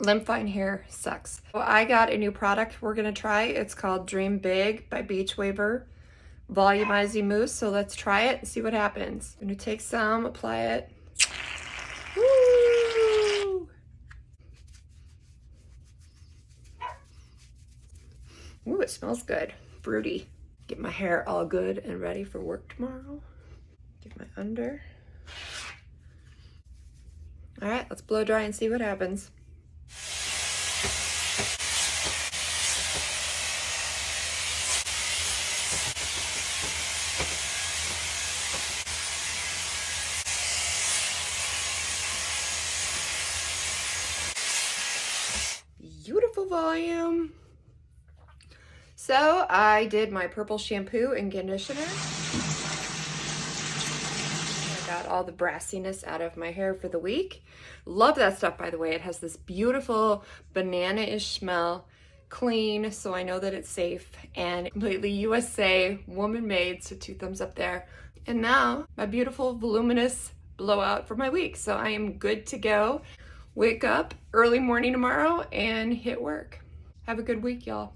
Limp-Fine hair sucks. So I got a new product we're gonna try. It's called Dream Big by BeachWaver Volumizing Mousse. So let's try it and see what happens. I'm gonna take some, apply it. Woo! Ooh, it smells good. Fruity. Get my hair all good and ready for work tomorrow. Get my under. All right, let's blow dry and see what happens. Beautiful volume. So I did my purple shampoo and conditioner. I got all the brassiness out of my hair for the week. Love that stuff, by the way. It has this beautiful banana-ish smell, clean, so I know that it's safe, and completely USA, woman-made, so 2 thumbs up there. And now my beautiful voluminous blowout for my week. So I am good to go. Wake up early morning tomorrow and hit work. Have a good week, y'all.